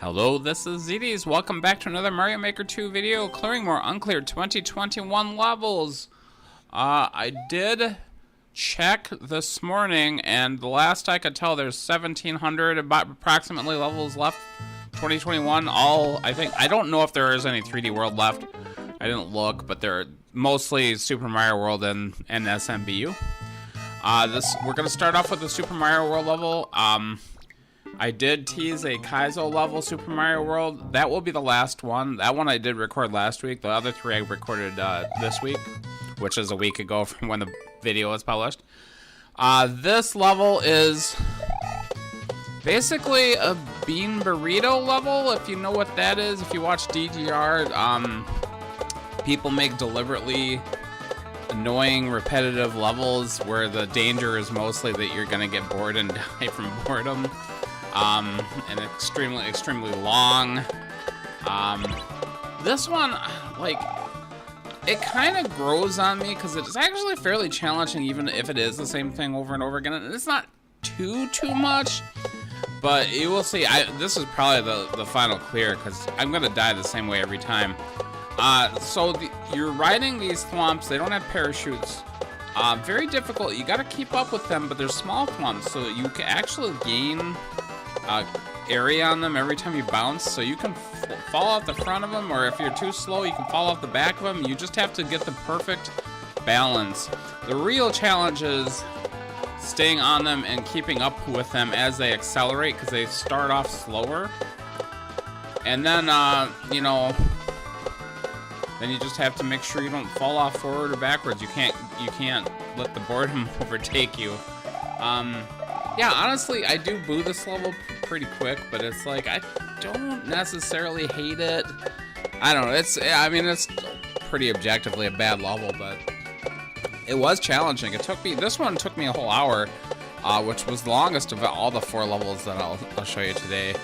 Hello, this is Zedis. Welcome back to another Mario Maker 2 video, clearing more Uncleared 2021 levels. I did check this morning, and the last I could tell, there's 1,700 about approximately levels left. 2021, I don't know if there is any 3D World left. I didn't look, but they're mostly Super Mario World and SMBU. We're gonna start off with the Super Mario World level. I did tease a Kaizo level Super Mario World. That will be the last one. That one I did record last week. The other three I recorded this week, which is a week ago from when the video was published. This level is basically a bean burrito level, if you know what that is. If you watch DGR, people make deliberately annoying, repetitive levels where the danger is mostly that you're gonna get bored and die from boredom. And extremely long. This one, like, it kind of grows on me because it's actually fairly challenging, even if it is the same thing over and over again. And it's not too much, but you will see. This is probably the final clear because I'm gonna die the same way every time. You're riding these thwomps. They don't have parachutes. Very difficult. You got to keep up with them, but they're small thwomps, so you can actually gain area on them every time you bounce. So you can fall off the front of them, or if you're too slow, you can fall off the back of them. You just have to get the perfect balance. The real challenge is staying on them and keeping up with them as they accelerate, because they start off slower. And then, then you just have to make sure you don't fall off forward or backwards. You can't let the boredom overtake you. Yeah, honestly, I do boo this level pretty quick, but it's like, I don't necessarily hate it. I don't know, it's pretty objectively a bad level, but it was challenging. This one took me a whole hour, which was the longest of all the 4 levels that I'll show you today.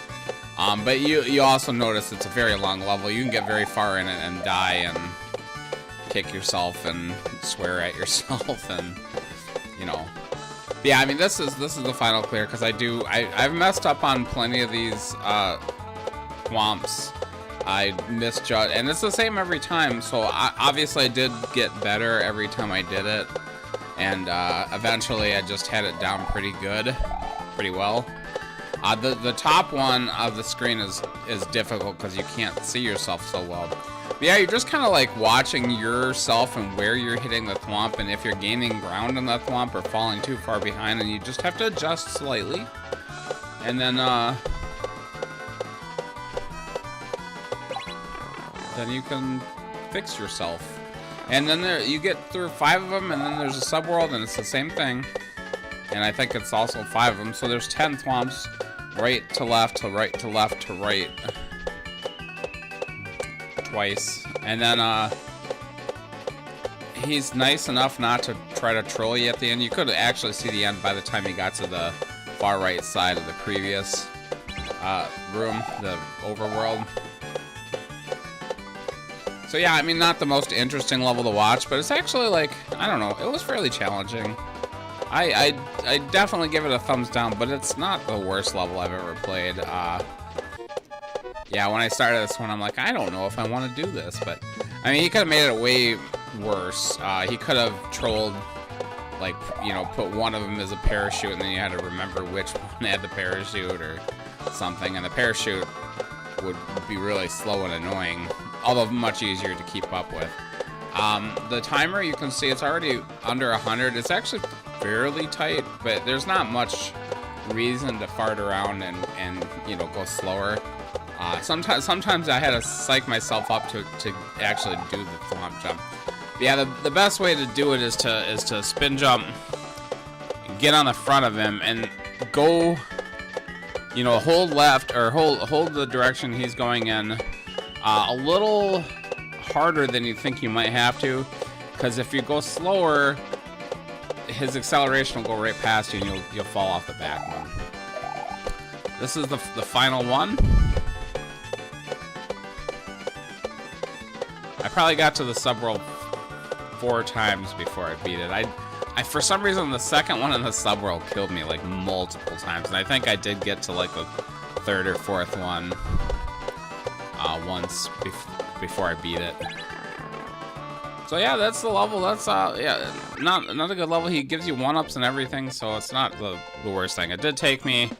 But you also notice it's a very long level. You can get very far in it and die and kick yourself and swear at yourself and, you know. Yeah, I mean, this is the final clear, because I've messed up on plenty of these thwomps. I misjudged, and it's the same every time, so obviously I did get better every time I did it, and eventually I just had it down pretty well. The top one of the screen is difficult because you can't see yourself so well. But yeah, you're just kind of like watching yourself and where you're hitting the thwomp, and if you're gaining ground on the thwomp or falling too far behind, and you just have to adjust slightly. And then you can fix yourself. And then you get through 5 of them, and then there's a subworld, and it's the same thing. And I think it's also 5 of them, so there's 10 thwomps. Right to left to right to left to right. Twice. And then, he's nice enough not to try to troll you at the end. You could actually see the end by the time you got to the far right side of the previous room, the overworld. So yeah, I mean, not the most interesting level to watch, but it's actually, like, I don't know, it was fairly challenging. I definitely give it a thumbs down, but it's not the worst level I've ever played. Yeah, when I started this one, I'm like, I don't know if I want to do this, but I mean, he could have made it way worse. He could have trolled, like, you know, put one of them as a parachute, and then you had to remember which one had the parachute or something, and the parachute would be really slow and annoying, although much easier to keep up with. The timer, you can see it's already under 100. It's actually fairly tight, but there's not much reason to fart around and you know, go slower. Sometimes I had to psych myself up to actually do the thwomp jump. But yeah, the best way to do it is to spin jump, get on the front of him, and go, you know, hold left or hold the direction he's going in a little harder than you think you might have to, because if you go slower, his acceleration will go right past you, and you'll fall off the back one. This is the final one. I probably got to the subworld 4 times before I beat it. I for some reason, the second one in the subworld killed me like multiple times, and I think I did get to like the third or fourth one once before I beat it. So yeah, that's the level. That's yeah, not a good level. He gives you 1-ups and everything, so it's not the worst thing. It did take me,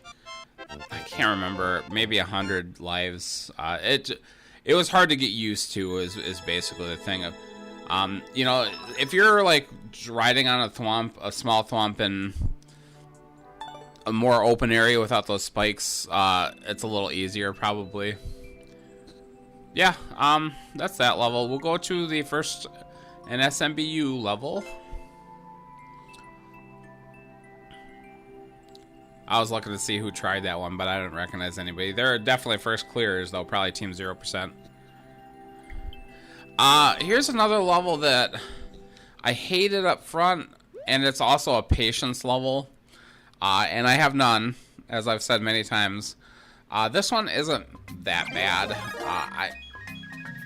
I can't remember, maybe 100 lives. It was hard to get used to. Is basically the thing of, you know, if you're like riding on a Thwomp, a small Thwomp in a more open area without those spikes, it's a little easier probably. Yeah, that's that level. We'll go to the first an SMBU level. I was looking to see who tried that one, but I didn't recognize anybody. They're definitely first clearers, though. Probably Team 0%. Here's another level that I hated up front, and it's also a patience level. And I have none, as I've said many times. This one isn't that bad.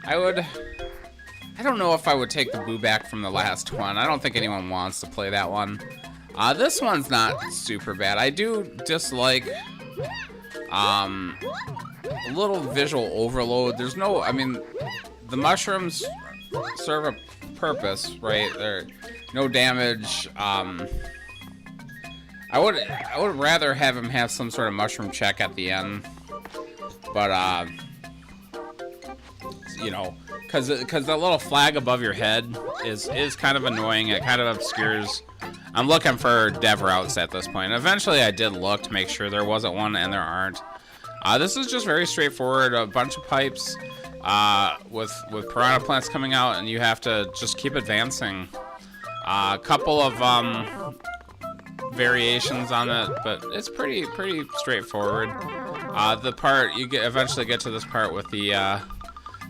I don't know if I would take the boo back from the last one. I don't think anyone wants to play that one. This one's not super bad. I do dislike a little visual overload. There's no, I mean, the mushrooms serve a purpose, right? They're no damage. I would rather have him have some sort of mushroom check at the end, but you know, because the little flag above your head is kind of annoying. It kind of obscures. I'm looking for dev routes at this point. Eventually, I did look to make sure there wasn't one, and there aren't. This is just very straightforward. A bunch of pipes with piranha plants coming out, and you have to just keep advancing. A couple of variations on it, but it's pretty straightforward. The part you eventually get to this part with the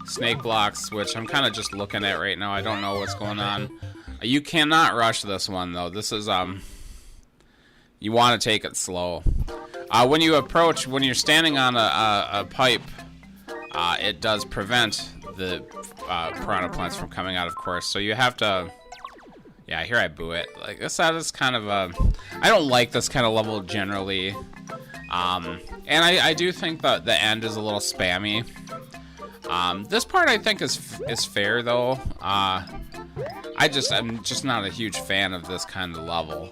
snake blocks, which I'm kind of just looking at right now. I don't know what's going on. You cannot rush this one, though. This is, you want to take it slow. When you're standing on a pipe, it does prevent the piranha plants from coming out, of course. So you have to, yeah, here I boo it. Like, this is kind of a, I don't like this kind of level generally. And I do think that the end is a little spammy. This part I think is fair, though. I'm just not a huge fan of this kind of level.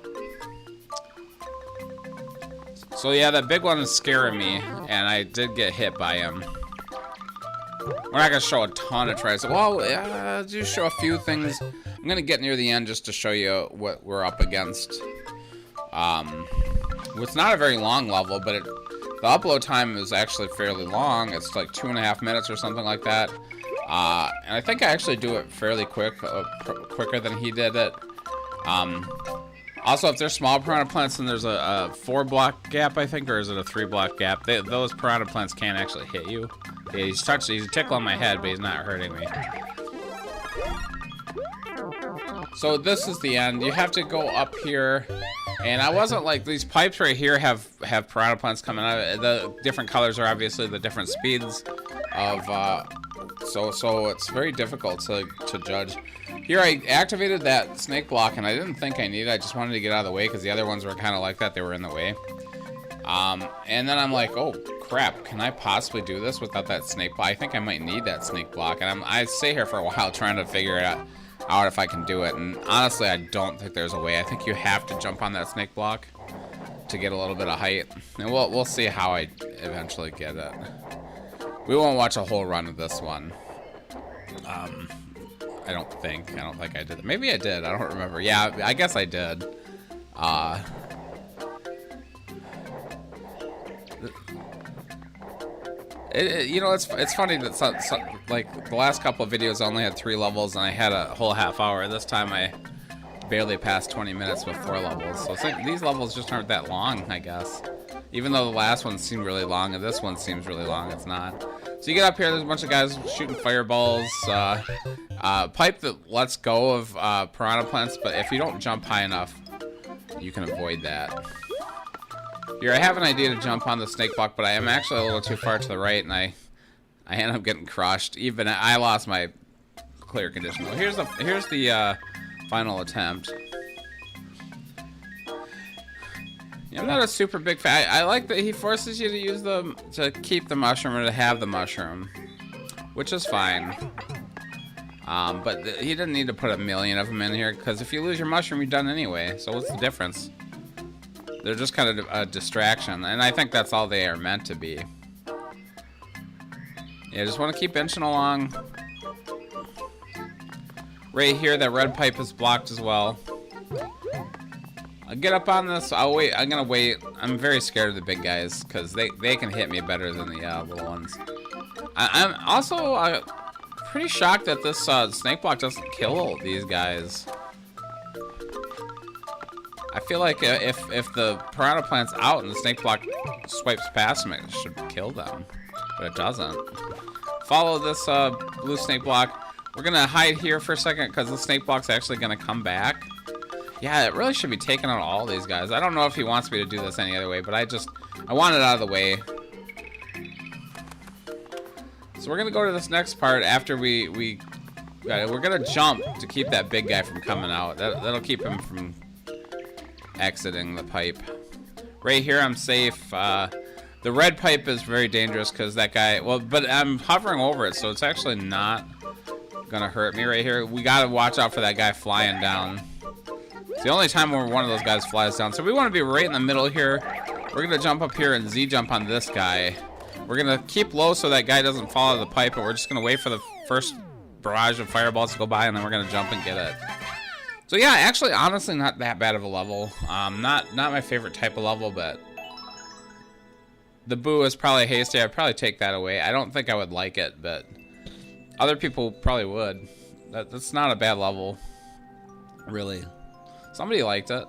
So yeah, that big one is scaring me, and I did get hit by him. We're not gonna show a ton of tries. Well, yeah, just show a few things. I'm gonna get near the end just to show you what we're up against. It's not a very long level, but the upload time is actually fairly long. It's like 2.5 minutes or something like that. And I think I actually do it fairly quicker than he did it. Also, if there's small piranha plants and there's a 4-block gap, I think, or is it a 3-block gap, those piranha plants can't actually hit you. Yeah, he's tickling my head, but he's not hurting me. So this is the end. You have to go up here. And I wasn't like, these pipes right here have piranha plants coming out. The different colors are obviously the different speeds of, so it's very difficult to judge. Here I activated that snake block, and I didn't think I needed it. I just wanted to get out of the way because the other ones were kind of like that. They were in the way. And then I'm like, oh crap, can I possibly do this without that snake block? I think I might need that snake block. And I stay here for a while trying to figure it out if I can do it, and honestly I don't think there's a way. I think you have to jump on that snake block to get a little bit of height, and we'll see how I eventually get it. We won't watch a whole run of this one. I don't think I did. Maybe I did, I don't remember. Yeah, I guess I did. You know, it's funny that like the last couple of videos I only had 3 levels and I had a whole half hour. This time I barely passed 20 minutes with 4 levels. So these levels just aren't that long, I guess. Even though the last one seemed really long and this one seems really long, it's not. So you get up here, there's a bunch of guys shooting fireballs. Pipe that lets go of piranha plants, but if you don't jump high enough, you can avoid that. Here, I have an idea to jump on the snake block, but I am actually a little too far to the right, and I end up getting crushed. Even I lost my clear condition. Well, here's the final attempt. I'm not a super big fan. I like that he forces you to use to keep the mushroom or to have the mushroom, which is fine. But he didn't need to put 1,000,000 of them in here, because if you lose your mushroom, you're done anyway. So what's the difference? They're just kind of a distraction, and I think that's all they are meant to be. Yeah, just want to keep inching along. Right here, that red pipe is blocked as well. I'll get up on this. I'll wait. I'm gonna wait. I'm very scared of the big guys because they can hit me better than the little ones. I'm also pretty shocked that this snake block doesn't kill these guys. I feel like if the piranha plant's out and the snake block swipes past them, it should kill them, but it doesn't. Follow this blue snake block. We're gonna hide here for a second because the snake block's actually gonna come back. Yeah, it really should be taking out all these guys. I don't know if he wants me to do this any other way, but I want it out of the way. So we're gonna go to this next part after we're gonna jump to keep that big guy from coming out. That'll keep him from exiting the pipe. Right here, I'm safe. The red pipe is very dangerous because that guy. Well, but I'm hovering over it, so it's actually not gonna hurt me right here. We gotta watch out for that guy flying down. It's the only time where one of those guys flies down. So we want to be right in the middle here. We're gonna jump up here and Z jump on this guy. We're gonna keep low so that guy doesn't fall out of the pipe, but we're just gonna wait for the first barrage of fireballs to go by, and then we're gonna jump and get it. So yeah, actually, honestly, not that bad of a level. Not my favorite type of level, but the boo is probably hasty. I'd probably take that away. I don't think I would like it, but other people probably would. That's not a bad level, really. Somebody liked it.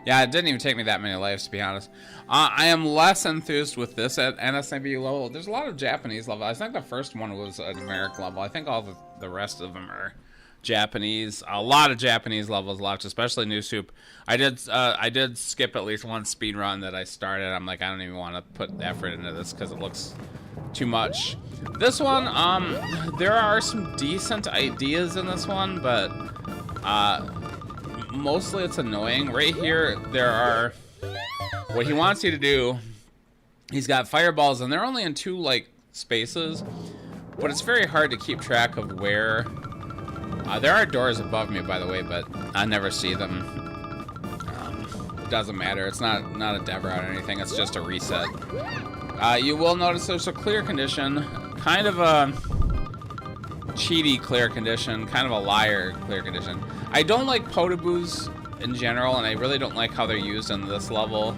Yeah, it didn't even take me that many lives, to be honest. I am less enthused with this at NSNB level. There's a lot of Japanese level. I think the first one was an American level. I think all the rest of them are Japanese. A lot of Japanese levels left, especially New Soup. I did skip at least one speed run that I started. I'm like, I don't even want to put effort into this because it looks too much. This one, there are some decent ideas in this one, but mostly it's annoying. Right here, there are what he wants you to do. He's got fireballs, and they're only in 2 like spaces, but it's very hard to keep track of where. There are doors above me, by the way, but I never see them. It doesn't matter. It's not a dev route or anything. It's just a reset. You will notice there's a clear condition, kind of a cheaty clear condition, kind of a liar clear condition. I don't like potaboos in general, and I really don't like how they're used in this level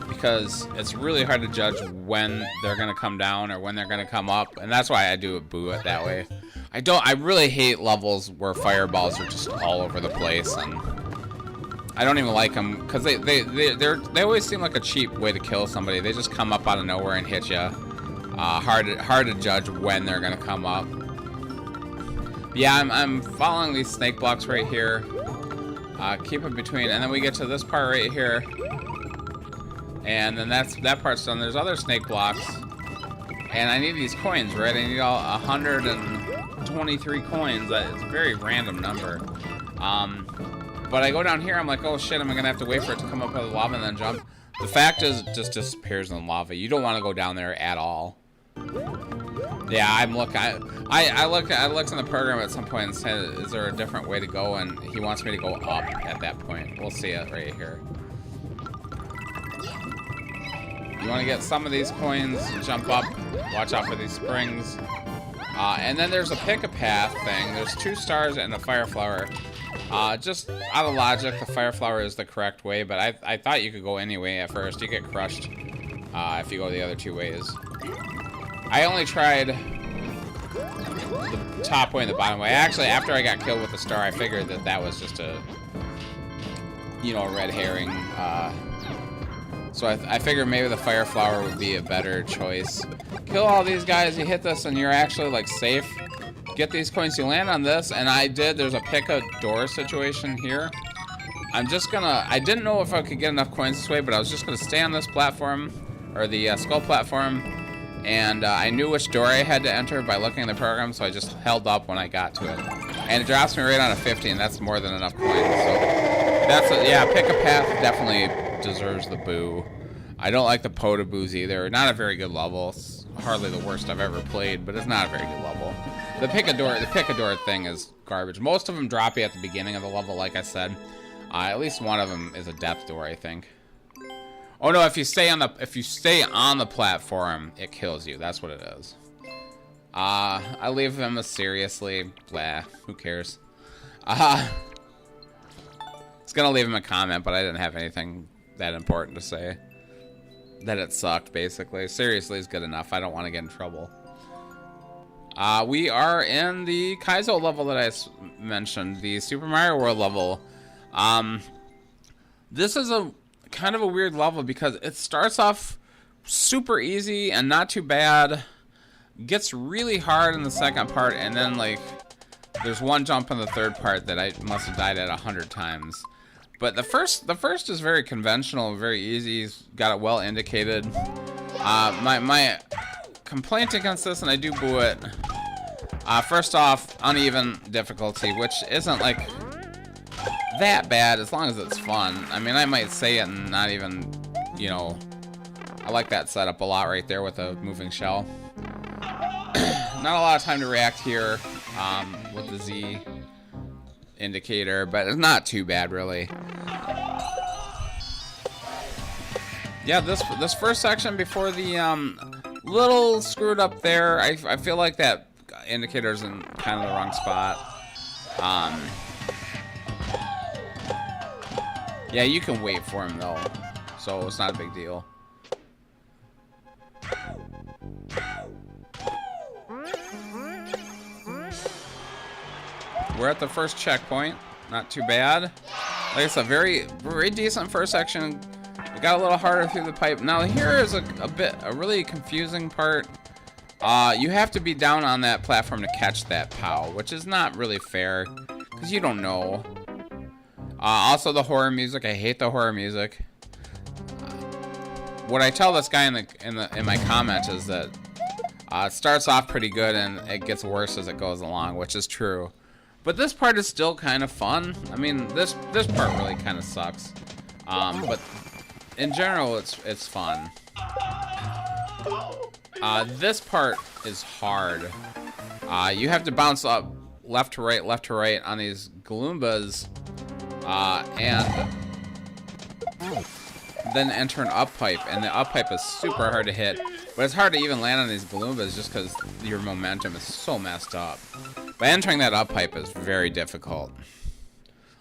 because it's really hard to judge when they're gonna come down or when they're gonna come up, and that's why I do boo it that way. I really hate levels where fireballs are just all over the place, and I don't even like them because they always seem like a cheap way to kill somebody. They just come up out of nowhere and hit you. Hard to judge when they're gonna come up. Yeah, I'm following these snake blocks right here. Keep it between, and then we get to this part right here, and then that part's done. There's other snake blocks, and I need these coins, right? I need all 123 coins. It's a very random number. But I go down here, I'm like, oh shit, am I gonna have to wait for it to come up out of the lava and then jump? The fact is, it just disappears in the lava. You don't want to go down there at all. Yeah, I'm looking. I looked in the program at some point and said, is there a different way to go? And he wants me to go up at that point. We'll see it right here. You want to get some of these coins, jump up, watch out for these springs. And then there's a pick-a-path thing. There's 2 stars and a fire flower. Just out of logic, the fire flower is the correct way, but I thought you could go any way at first. You get crushed if you go the other 2 ways. I only tried the top way and the bottom way. Actually, after I got killed with the star, I figured that was just a, a red herring. So I figured maybe the fire flower would be a better choice. Kill all these guys, you hit this, and you're actually, like, safe. Get these coins, you land on this, and I did. There's a pick-a-door situation here. I didn't know if I could get enough coins this way, but I was just gonna stay on this platform, or the skull platform, and I knew which door I had to enter by looking at the program, so I just held up when I got to it. And it drops me right on a 50, and that's more than enough coins, so yeah, pick a path definitely deserves the boo. I don't like the Potaboos either. Not a very good level. It's hardly the worst I've ever played, but it's not a very good level. The Picador thing is garbage. Most of them drop you at the beginning of the level, like I said. At least one of them is a death door, I think. Oh no, if you stay on the platform, it kills you. That's what it is. I leave him seriously. Blah. Who cares? I was gonna leave him a comment, but I didn't have anything that important to say. That it sucked, basically. Seriously is good enough. I don't want to get in trouble. We are in the Kaizo level that I mentioned, the Super Mario World level. This is a kind of a weird level because it starts off super easy and not too bad. Gets really hard in the second part, and then like there's one jump in the third part that I must have died at 100 times. But the first is very conventional, very easy. Got it well indicated. My complaint against this, and I do boo it. First off, uneven difficulty, which isn't like that bad as long as it's fun. I mean, I might say it and not even, you know, I like that setup a lot right there with a moving shell. Not a lot of time to react here with the Z indicator, but it's not too bad really. Yeah, this first section before the little screwed up there. I feel like that indicator's in kind of the wrong spot. Yeah, you can wait for him though, so it's not a big deal. We're at the first checkpoint. Not too bad. Like I said, very decent first section. It got a little harder through the pipe. Now here is a really confusing part. You have to be down on that platform to catch that POW, which is not really fair because you don't know. Also the horror music. I hate the horror music. What I tell this guy in my comments is that it starts off pretty good and it gets worse as it goes along, which is true. But this part is still kind of fun. I mean, this part really kind of sucks. But in general, it's fun. This part is hard. You have to bounce up left to right on these Galoombas, and then enter an up pipe. And the up pipe is super hard to hit. But it's hard to even land on these Galoombas just because your momentum is so messed up. But entering that up pipe is very difficult.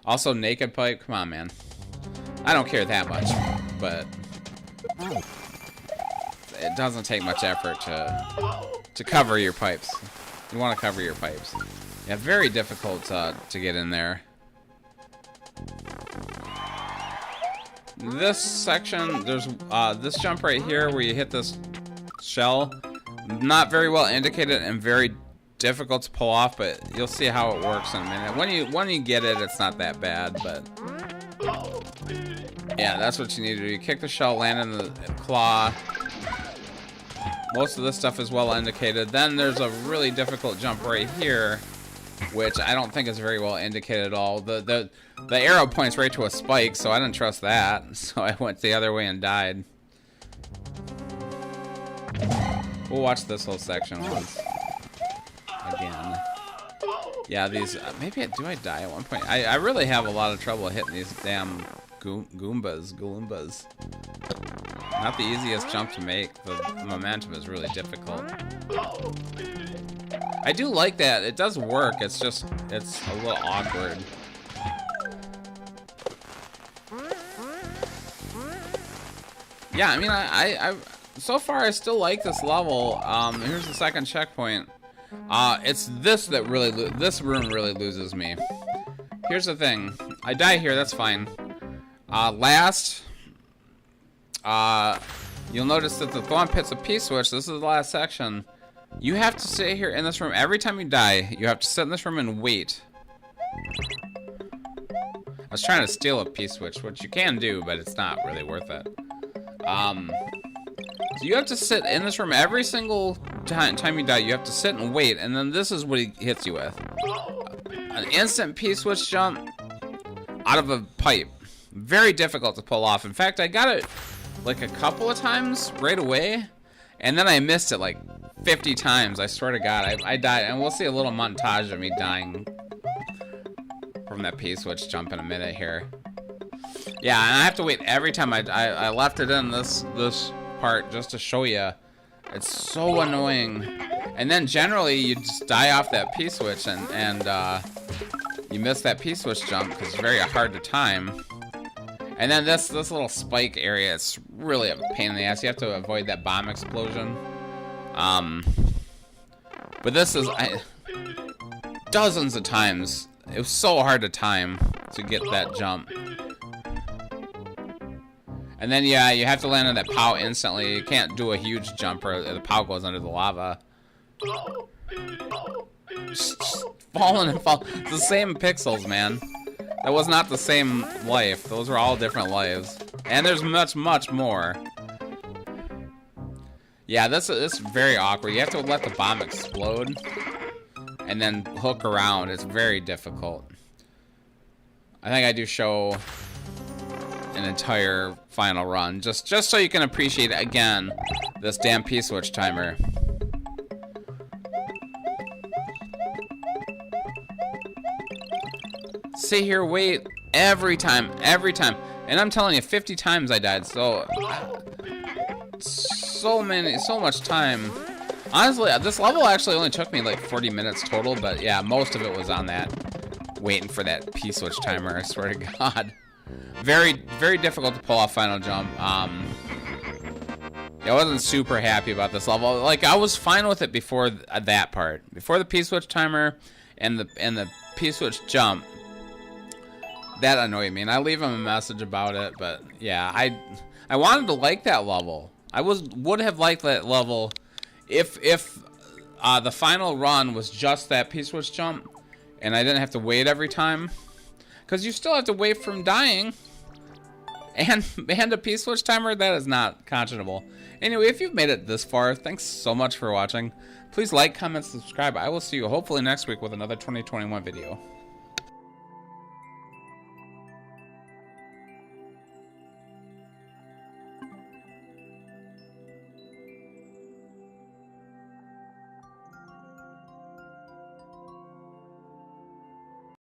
Also, naked pipe. Come on, man. I don't care that much, but it doesn't take much effort to cover your pipes. You want to cover your pipes. Yeah, very difficult to get in there. This section, there's this jump right here where you hit this shell. Not very well indicated and very difficult to pull off, but you'll see how it works in a minute. When you get it, it's not that bad, but yeah, that's what you need to do. You kick the shell, land in the claw. Most of this stuff is well indicated. Then there's a really difficult jump right here, which I don't think is very well indicated at all. The arrow points right to a spike, so I didn't trust that. So I went the other way and died. We'll watch this whole section once. Again. Yeah, these... maybe do I die at one point? I really have a lot of trouble hitting these damn Galoombas. Not the easiest jump to make. The momentum is really difficult. I do like that. It does work. It's just... it's a little awkward. Yeah, I mean, I so far I still like this level. Here's the second checkpoint. It's this that really, this room really loses me. Here's the thing. I die here, that's fine. Last, you'll notice that the Thwomp hits a P-switch. This is the last section. You have to sit here in this room. Every time you die, you have to sit in this room and wait. I was trying to steal a P-switch, which you can do, but it's not really worth it. So you have to sit in this room every single time you die. You have to sit and wait, and then this is what he hits you with. An instant P-switch jump out of a pipe. Very difficult to pull off. In fact, I got it like a couple of times right away, and then I missed it like 50 times. I swear to God, I died, and we'll see a little montage of me dying from that P-switch jump in a minute here. Yeah, and I have to wait every time. I left it in this part just to show you. It's so annoying. And then generally you just die off that P-switch and you miss that P-switch jump because it's very hard to time. And then this little spike area, it's really a pain in the ass. You have to avoid that bomb explosion. But this is dozens of times. It was so hard to time to get that jump. And then, yeah, you have to land on that POW instantly. You can't do a huge jump or the POW goes under the lava. Just falling and falling. It's the same pixels, man. That was not the same life. Those were all different lives. And there's much, much more. Yeah, this is very awkward. You have to let the bomb explode and then hook around. It's very difficult. I think I do show an entire final run just so you can appreciate again this damn P-switch timer. Sit here, wait every time, and I'm telling you, 50 times I died. So much time. Honestly, this level actually only took me like 40 minutes total, but yeah, most of it was on that waiting for that P-switch timer. I swear to God. Very, very difficult to pull off final jump. Yeah, I wasn't super happy about this level. Like, I was fine with it before that part. Before the P-switch timer and the P-switch jump. That annoyed me, and I leave him a message about it, but yeah, I wanted to like that level. I would have liked that level if the final run was just that P-switch jump, and I didn't have to wait every time. Because you still have to wait from dying. And a P-switch timer, that is not conscionable. Anyway, if you've made it this far, thanks so much for watching. Please like, comment, subscribe. I will see you hopefully next week with another 2021 video.